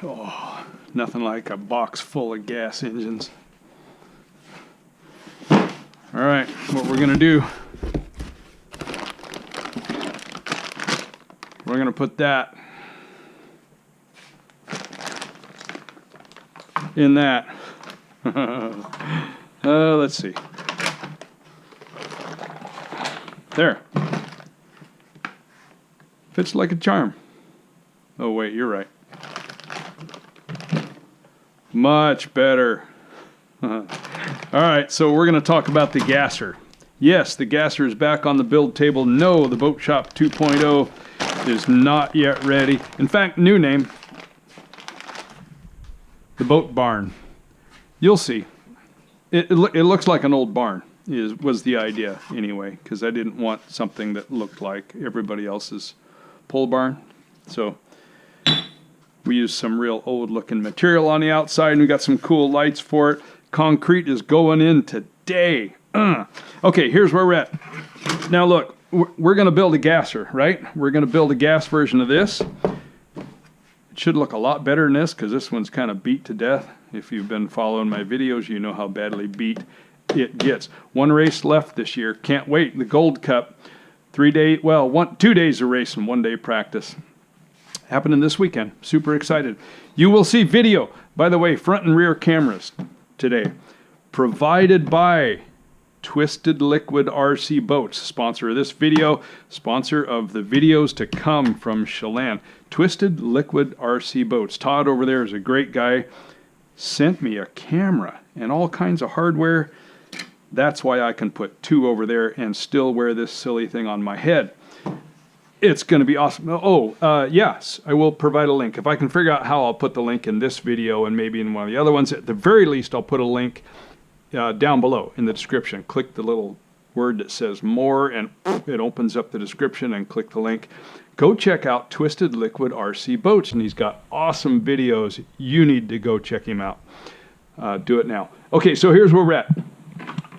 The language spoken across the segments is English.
Oh, nothing like a box full of gas engines. All right, what we're gonna do, we're gonna put that in that. Let's see. There. Fits like a charm. Oh wait, you're right. Much better. All right, so we're going to talk about the gasser. Yes, the gasser is back on the build table. No, the Boat Shop 2.0 is not yet ready. In fact, new name, the Boat Barn. You'll see. It looks like an old barn was the idea anyway, because I didn't want something that looked like everybody else's pole barn. So we used some real old looking material on the outside, and we got some cool lights for it. Concrete is going in today. Okay, here's where we're at. Now look, we're going to build a gasser, right? We're going to build a gas version of this. It should look a lot better than this, because this one's kind of beat to death. If you've been following my videos, you know how badly beat it gets. One race left this year. Can't wait. The Gold Cup. 2 days of race and 1 day practice. Happening this weekend. Super excited. You will see video, by the way, front and rear cameras today, provided by Twisted Liquid RC Boats, sponsor of this video, sponsor of the videos to come from Chelan. Twisted Liquid RC Boats. Todd over there is a great guy. Sent me a camera and all kinds of hardware. That's why I can put 2 over there and still wear this silly thing on my head. It's going to be awesome. Oh, yes, I will provide a link. If I can figure out how, I'll put the link in this video and maybe in one of the other ones. At the very least, I'll put a link down below in the description. Click the little word that says more, and it opens up the description, and click the link. Go check out Twisted Liquid RC Boats, and he's got awesome videos. You need to go check him out. Do it now. Okay, so here's where we're at.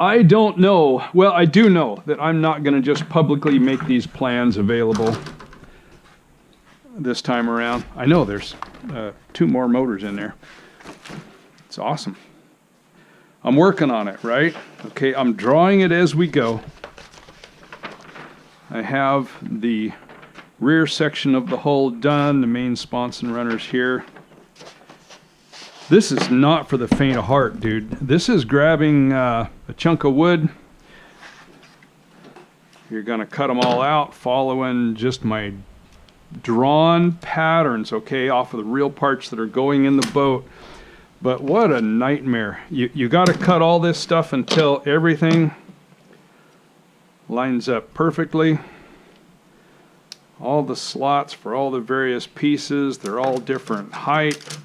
I don't know, well, I do know that I'm not going to just publicly make these plans available this time around. I know there's 2 more motors in there. It's awesome. I'm working on it, right? Okay, I'm drawing it as we go. I have the rear section of the hull done, the main sponson runners here. This is not for the faint of heart, dude. This is grabbing a chunk of wood. You're going to cut them all out, following just my drawn patterns, okay, off of the real parts that are going in the boat. But what a nightmare. You got to cut all this stuff until everything lines up perfectly. All the slots for all the various pieces, they're all different height.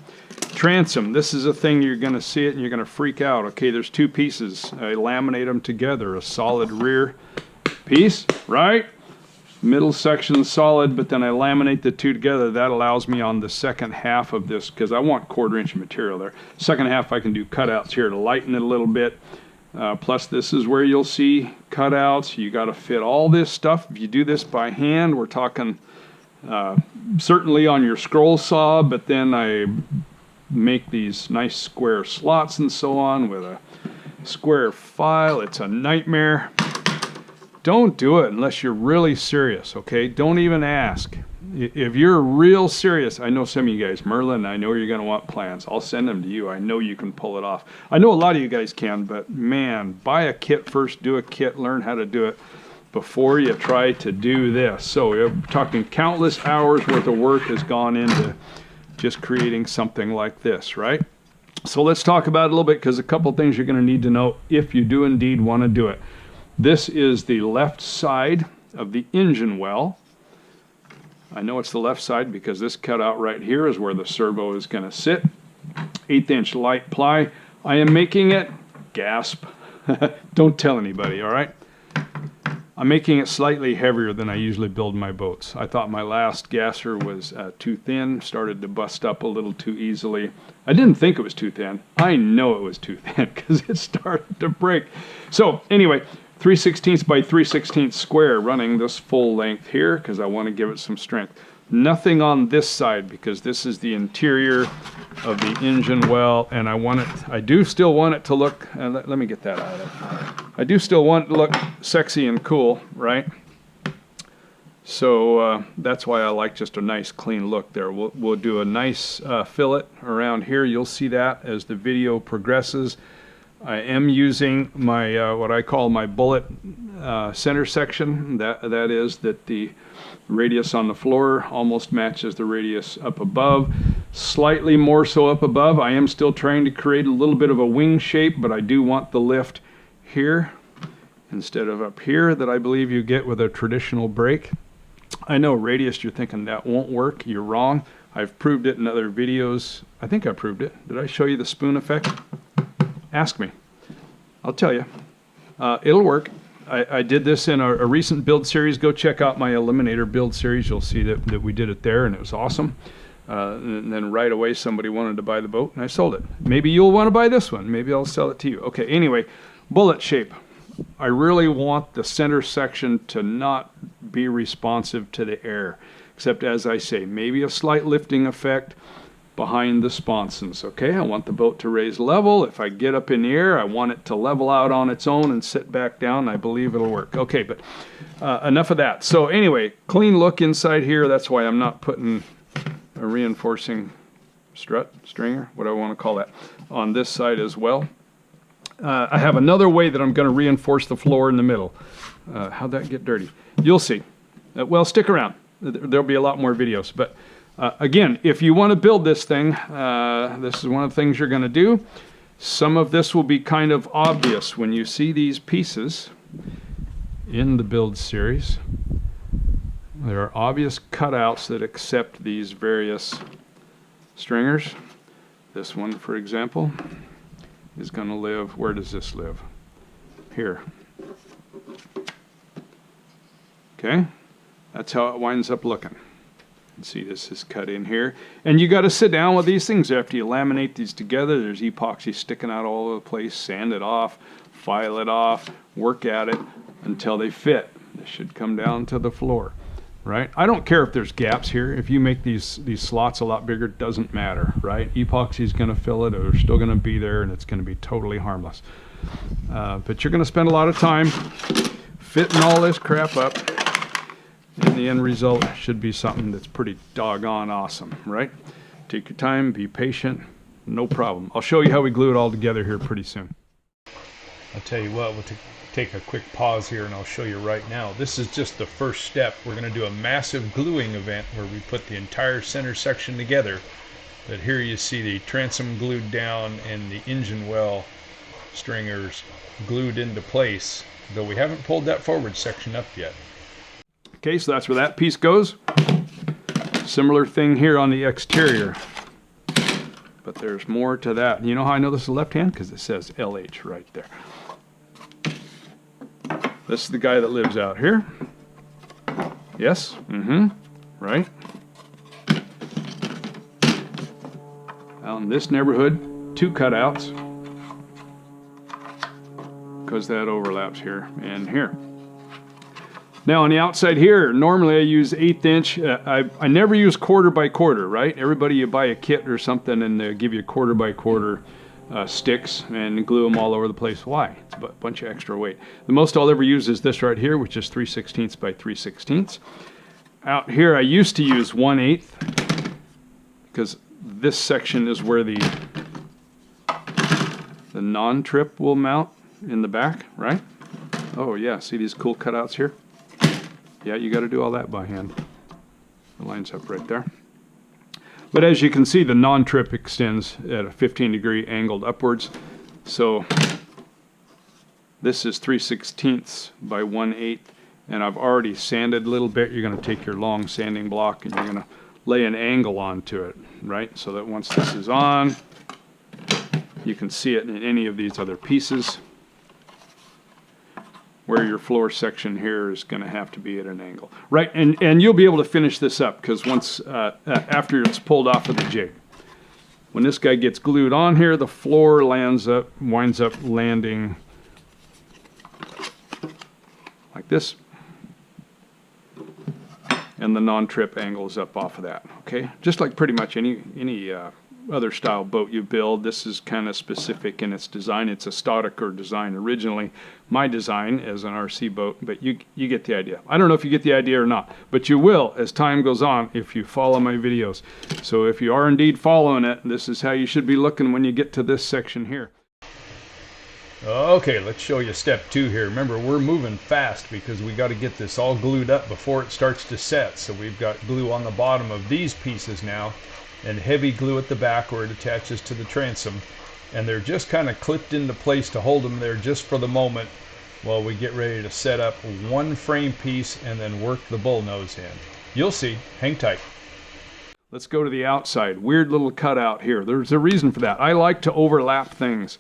Transom, this is a thing you're going to see it and you're going to freak out. Okay, there's 2 pieces. I laminate them together. A solid rear piece, right? Middle section solid, but then I laminate the 2 together. That allows me on the second half of this, because I want 1/4 inch material there. Second half I can do cutouts here to lighten it a little bit. Plus this is where you'll see cutouts. You got to fit all this stuff. If you do this by hand, we're talking certainly on your scroll saw, but then I make these nice square slots and so on with a square file. It's a nightmare. Don't do it unless you're really serious, okay? Don't even ask. If you're real serious, I know some of you guys, Merlin, I know you're going to want plans. I'll send them to you. I know you can pull it off. I know a lot of you guys can, but man, buy a kit first, do a kit, learn how to do it before you try to do this. So we're talking countless hours worth of work has gone into just creating something like this, right? So let's talk about it a little bit, because a couple things you're going to need to know if you do indeed want to do it. This is the left side of the engine well. I know it's the left side because this cutout right here is where the servo is going to sit. 1/8 inch light ply. I am making it, gasp, don't tell anybody, all right? I'm making it slightly heavier than I usually build my boats. I thought my last gasser was too thin, started to bust up a little too easily. I didn't think it was too thin. I know it was too thin because it started to break. So anyway, 3/16 by 3/16 square, running this full length here because I want to give it some strength. Nothing on this side because this is the interior of the engine well, and I do still want it to look, let me get that out of it. I do still want it to look sexy and cool, right? So that's why I like just a nice clean look there. We'll do a nice fillet around here. You'll see that as the video progresses. I am using my what I call my bullet center section. That is that the radius on the floor almost matches the radius up above, slightly more so up above. I am still trying to create a little bit of a wing shape, but I do want the lift here instead of up here that I believe you get with a traditional brake. I know radius, you're thinking that won't work. You're wrong. I've proved it in other videos. I think I proved it. Did I show you the spoon effect? Ask me. I'll tell you. It'll work. I did this in a recent build series. Go check out my Eliminator build series. You'll see that we did it there, and it was awesome. And then right away somebody wanted to buy the boat, and I sold it. Maybe you'll want to buy this one. Maybe I'll sell it to you. Okay, anyway, bullet shape. I really want the center section to not be responsive to the air, except as I say, maybe a slight lifting effect behind the sponsons. Okay, I want the boat to raise level. If I get up in the air, I want it to level out on its own and sit back down. I believe it'll work. Okay, but enough of that. So anyway, clean look inside here. That's why I'm not putting a reinforcing strut, stringer, what do I want to call that, on this side as well. I have another way that I'm going to reinforce the floor in the middle. How'd that get dirty? You'll see. Well, stick around. There'll be a lot more videos, but again, if you want to build this thing, this is one of the things you're going to do. Some of this will be kind of obvious when you see these pieces in the build series. There are obvious cutouts that accept these various stringers. This one, for example, is going to live, where does this live? Here. Okay, that's how it winds up looking. See, this is cut in here, and you got to sit down with these things after you laminate these together. There's epoxy sticking out all over the place. Sand it off, file it off, work at it until they fit. They should come down to the floor, right? I don't care if there's gaps here. If you make these slots a lot bigger, it doesn't matter, right? Epoxy is going to fill it, or they're still going to be there, and it's going to be totally harmless. But you're going to spend a lot of time fitting all this crap up. And the end result should be something that's pretty doggone awesome, right? Take your time, be patient, no problem. I'll show you how we glue it all together here pretty soon. I'll tell you what, we'll take a quick pause here and I'll show you right now. This is just the first step. We're going to do a massive gluing event where we put the entire center section together. But here you see the transom glued down and the engine well stringers glued into place, though we haven't pulled that forward section up yet. Okay, so that's where that piece goes. Similar thing here on the exterior. But there's more to that. You know how I know this is left hand? Because it says LH right there. This is the guy that lives out here. Yes? Right. Out in this neighborhood, 2 cutouts. Because that overlaps here and here. Now on the outside here, normally I use 1/8 inch. I never use 1/4 by 1/4, right? Everybody, you buy a kit or something and they give you 1/4 by 1/4 sticks and glue them all over the place. Why? It's a bunch of extra weight. The most I'll ever use is this right here, which is 3/16 by 3/16. Out here I used to use 1/8 because this section is where the non-trip will mount in the back, right? Oh yeah, see these cool cutouts here? Yeah, you got to do all that by hand. It lines up right there. But as you can see, the non-trip extends at a 15-degree angled upwards. So this is 3/16 by 1/8, and I've already sanded a little bit. You're going to take your long sanding block and you're going to lay an angle onto it, right? So that once this is on, you can see it in any of these other pieces. Where your floor section here is going to have to be at an angle, right? And you'll be able to finish this up because once after it's pulled off of the jig, when this guy gets glued on here, the floor winds up landing like this, and and the non-trip angles up off of that. Okay, just like pretty much any other style boat you build, this is kind of specific in its design. It's a Staudiker design originally, my design as an RC boat, but you get the idea. I don't know if you get the idea or not, but you will as time goes on if you follow my videos. So if you are indeed following it, this is how you should be looking when you get to this section here. Okay, let's show you step 2 here. Remember, we're moving fast because we got to get this all glued up before it starts to set. So we've got glue on the bottom of these pieces now, and heavy glue at the back where it attaches to the transom, and they're just kind of clipped into place to hold them there just for the moment while we get ready to set up one frame piece and then work the bull nose in. You'll see. Hang tight. Let's go to the outside. Weird little cutout here. There's a reason for that. I like to overlap things.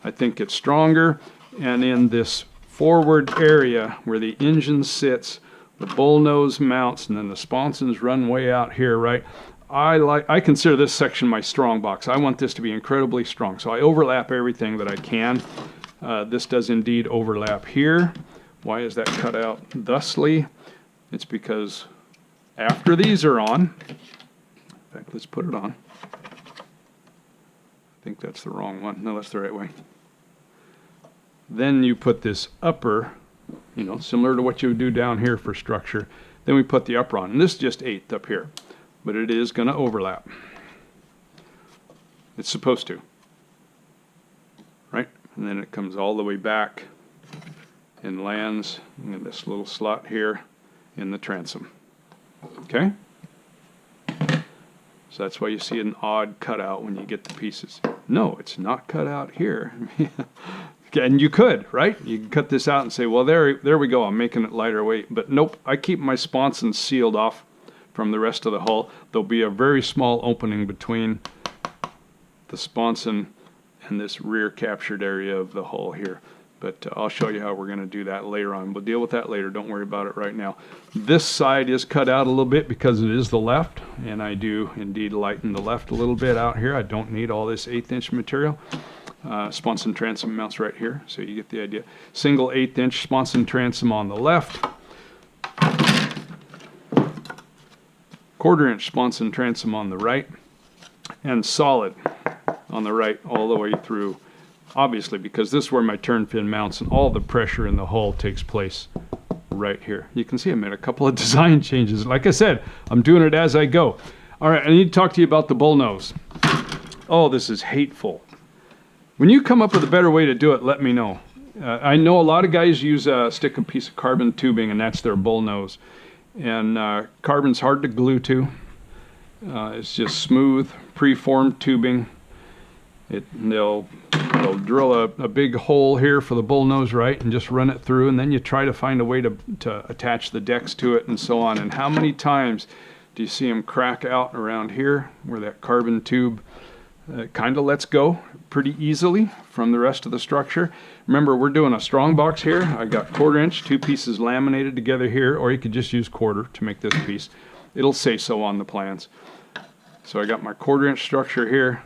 I think it's stronger, and in this forward area where the engine sits, the bull nose mounts, and then the sponsons run way out here, right? I consider this section my strong box. I want this to be incredibly strong, so I overlap everything that I can. This does indeed overlap here. Why is that cut out thusly? It's because after these are on, in fact, let's put it on. I think that's the wrong one. No, that's the right way. Then you put this upper, you know, similar to what you would do down here for structure. Then we put the upper on, and this is just 1/8 up here, but it is going to overlap. It's supposed to, right? And then it comes all the way back and lands in this little slot here in the transom. Okay? So that's why you see an odd cutout when you get the pieces. No, it's not cut out here. And you could, right? You can cut this out and say, well, there we go. I'm making it lighter weight. But nope, I keep my sponsons sealed off from the rest of the hull. There'll be a very small opening between the sponson and this rear captured area of the hull here. But I'll show you how we're going to do that later on. We'll deal with that later. Don't worry about it right now. This side is cut out a little bit because it is the left, and I do indeed lighten the left a little bit out here. I don't need all this 1/8" material. Sponson transom mounts right here, so you get the idea. Single 1/8" sponson transom on the left. 1/4" sponson transom on the right. And solid on the right all the way through. Obviously, because this is where my turn fin mounts and all the pressure in the hull takes place right here. You can see I made a couple of design changes. Like I said, I'm doing it as I go. All right, I need to talk to you about the bull nose. Oh, this is hateful. When you come up with a better way to do it, let me know. I know a lot of guys stick a piece of carbon tubing, and that's their bull nose. And carbon's hard to glue to. It's just smooth, preformed tubing. They'll drill a big hole here for the bull nose, right, and just run it through, and then you try to find a way to attach the decks to it and so on. And how many times do you see them crack out around here where that carbon tube kind of lets go pretty easily from the rest of the structure? Remember, we're doing a strong box here. I got 1/4", 2 pieces laminated together here, or you could just use 1/4 to make this piece. It'll say so on the plans. So I got my 1/4" structure here.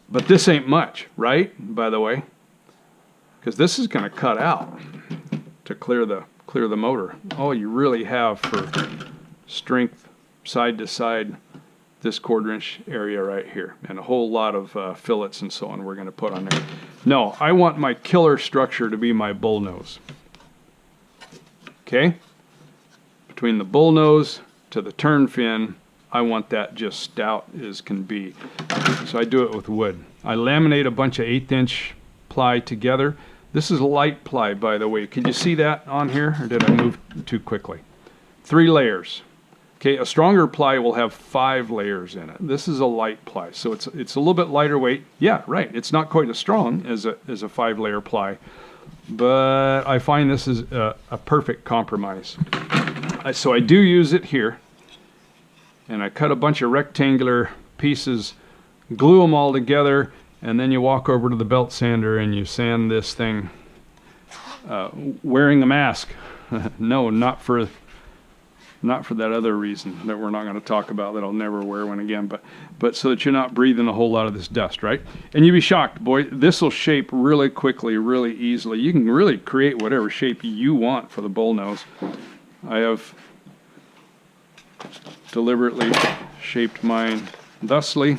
But this ain't much, right? By the way, because this is going to cut out to clear the motor. All you really have for strength side to side, this 1/4" area right here, and a whole lot of fillets and so on we're going to put on there. No, I want my killer structure to be my bull nose. Okay? Between the bull nose to the turn fin, I want that just stout as can be. So I do it with wood. I laminate a bunch of 1/8" ply together. This is light ply, by the way. Can you see that on here, or did I move too quickly? 3 layers. Okay, a stronger ply will have 5 layers in it. This is a light ply, so it's a little bit lighter weight. Yeah, right. It's not quite as strong as a 5-layer ply, but I find this is a perfect compromise. So I do use it here. And I cut a bunch of rectangular pieces, glue them all together, and then you walk over to the belt sander and you sand this thing wearing a mask. No, not for that other reason that we're not going to talk about, that I'll never wear one again, but so that you're not breathing a whole lot of this dust, right? And you'd be shocked, boy, this will shape really quickly, really easily. You can really create whatever shape you want for the bull nose. I have deliberately shaped mine thusly.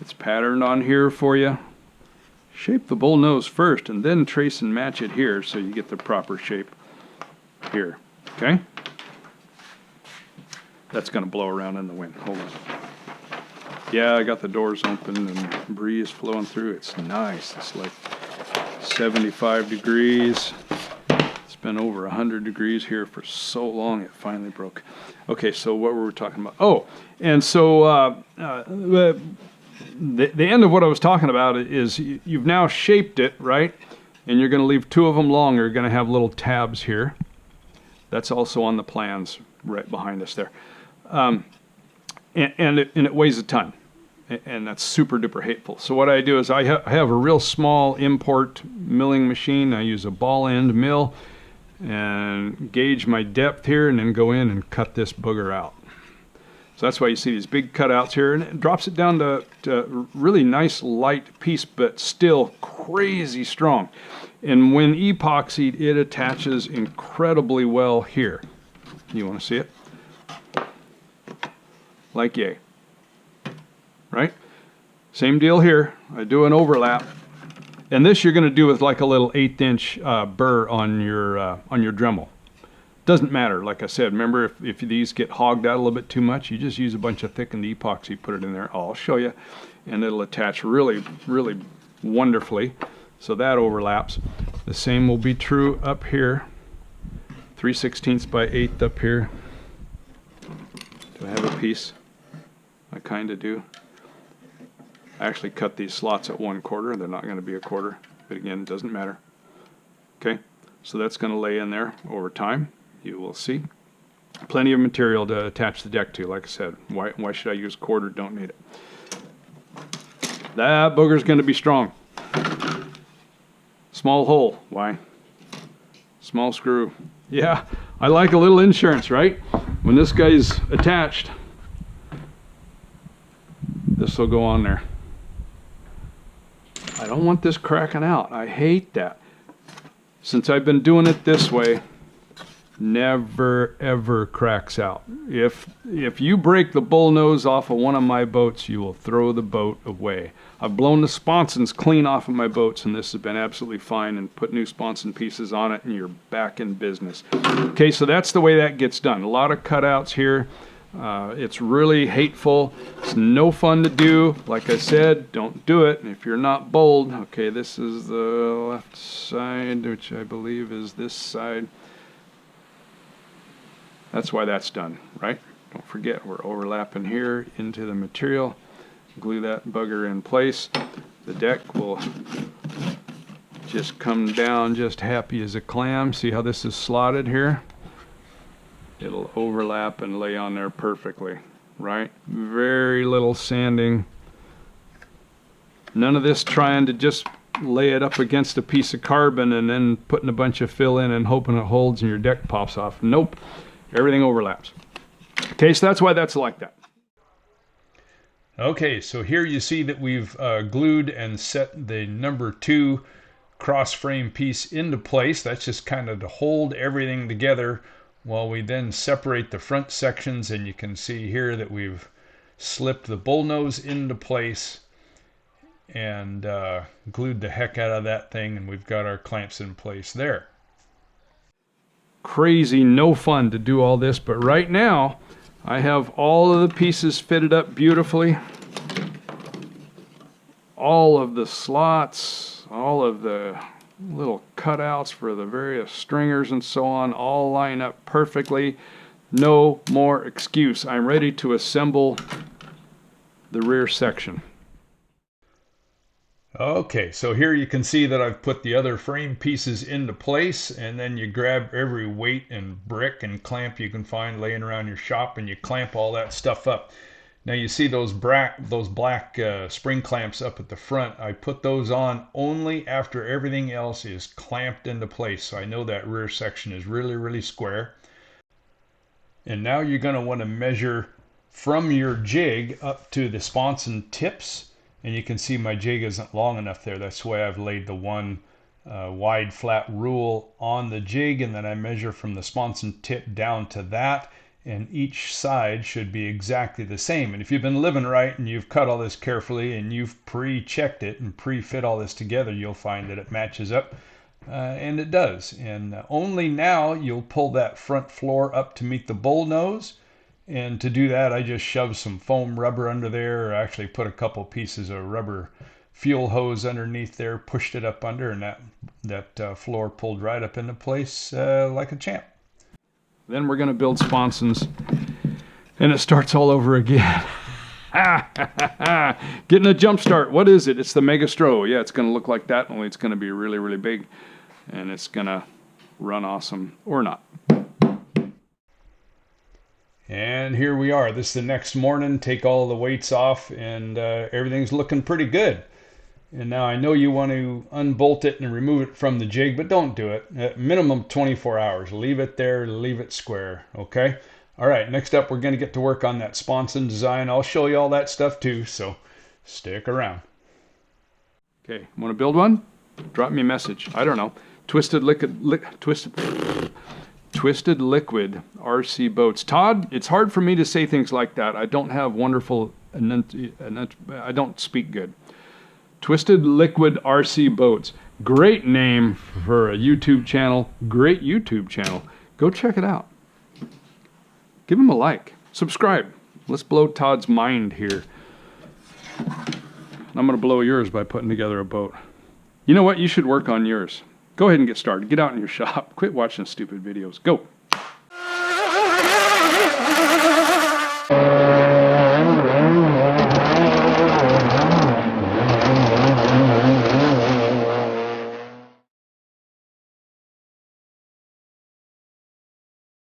It's patterned on here for you. Shape the bull nose first and then trace and match it here so you get the proper shape here. Okay? That's going to blow around in the wind. Hold on. Yeah, I got the doors open and breeze flowing through. It's nice. It's like 75 degrees. It's been over 100 degrees here for so long it finally broke. Okay, so what were we talking about? Oh, and so the end of what I was talking about is you've now shaped it, right? And you're going to leave two of them long. You're going to have little tabs here. That's also on the plans right behind us there. And it weighs a ton. And that's super duper hateful. So what I do is I have a real small import milling machine. I use a ball end mill and gauge my depth here and then go in and cut this booger out. So that's why you see these big cutouts here, and it drops it down to really nice light piece, but still crazy strong. And when epoxied, it attaches incredibly well here. You want to see it? Like yay. Right? Same deal here. I do an overlap. And this you're going to do with like a little 1/8" burr on your Dremel. Doesn't matter, like I said. Remember, if these get hogged out a little bit too much, you just use a bunch of thickened epoxy, put it in there. I'll show you. And it'll attach really, really wonderfully. So that overlaps. The same will be true up here. 3/16 by 1/8 up here. Do I have a piece? I kind of do. I actually cut these slots at 1/4. They're not going to be 1/4, but again, it doesn't matter. Okay, so that's going to lay in there over time. You will see. Plenty of material to attach the deck to, like I said. Why should I use 1/4? Don't need it. That booger's going to be strong. Small hole. Why? Small screw. Yeah, I like a little insurance, right? When this guy's attached, this will go on there. I don't want this cracking out. I hate that. Since I've been doing it this way, never ever cracks out. If you break the bull nose off of one of my boats, you will throw the boat away. I've blown the sponsons clean off of my boats, and this has been absolutely fine, and put new sponson pieces on it, and you're back in business. Okay, so that's the way that gets done. A lot of cutouts here. It's really hateful. It's no fun to do. Like I said, don't do it. And if you're not bold, okay, this is the left side, which I believe is this side. That's why that's done, right? Don't forget, we're overlapping here into the material. Glue that bugger in place. The deck will just come down just happy as a clam. See how this is slotted here? It'll overlap and lay on there perfectly, right? Very little sanding. None of this trying to just lay it up against a piece of carbon and then putting a bunch of fill in and hoping it holds and your deck pops off. Nope, everything overlaps. Okay, so that's why that's like that. Okay, so here you see that we've glued and set the number 2 cross frame piece into place. That's just kind of to hold everything together while we then separate the front sections, and you can see here that we've slipped the bull nose into place and glued the heck out of that thing, and we've got our clamps in place there. Crazy, no fun to do all this, but right now I have all of the pieces fitted up beautifully. All of the slots, all of the little cutouts for the various stringers and so on all line up perfectly. No more excuse. I'm ready to assemble the rear section. Okay, so here you can see that I've put the other frame pieces into place, and then you grab every weight and brick and clamp you can find laying around your shop, and you clamp all that stuff up. Now you see those black spring clamps up at the front. I put those on only after everything else is clamped into place, so I know that rear section is really, really square. And now you're going to want to measure from your jig up to the sponson tips. And you can see my jig isn't long enough there. That's why I've laid the one wide flat rule on the jig, and then I measure from the sponson tip down to that, and each side should be exactly the same. And if you've been living right and you've cut all this carefully and you've pre-checked it and pre-fit all this together, you'll find that it matches up. And it does. And only now you'll pull that front floor up to meet the bull nose. And to do that, I just shoved some foam rubber under there, or actually put a couple pieces of rubber fuel hose underneath there, pushed it up under, and that floor pulled right up into place like a champ. Then we're going to build sponsons, and it starts all over again. Getting a jump start. What is it? It's the MegaStroh. Yeah, it's going to look like that, only it's going to be really, really big, and it's going to run awesome, or not. And here we are. This is the next morning. Take all the weights off, and everything's looking pretty good. And now I know you want to unbolt it and remove it from the jig, but don't do it. At minimum 24 hours. Leave it there, leave it square, okay? All right, next up we're going to get to work on that sponson design. I'll show you all that stuff too, so stick around. Okay, want to build one? Drop me a message. I don't know. Twisted Liquid RC Boats. Todd, it's hard for me to say things like that. I don't have wonderful, I don't speak good. Twisted Liquid RC Boats. Great name for a YouTube channel. Great YouTube channel. Go check it out. Give him a like. Subscribe. Let's blow Todd's mind here. I'm going to blow yours by putting together a boat. You know what? You should work on yours. Go ahead and get started. Get out in your shop. Quit watching stupid videos. Go.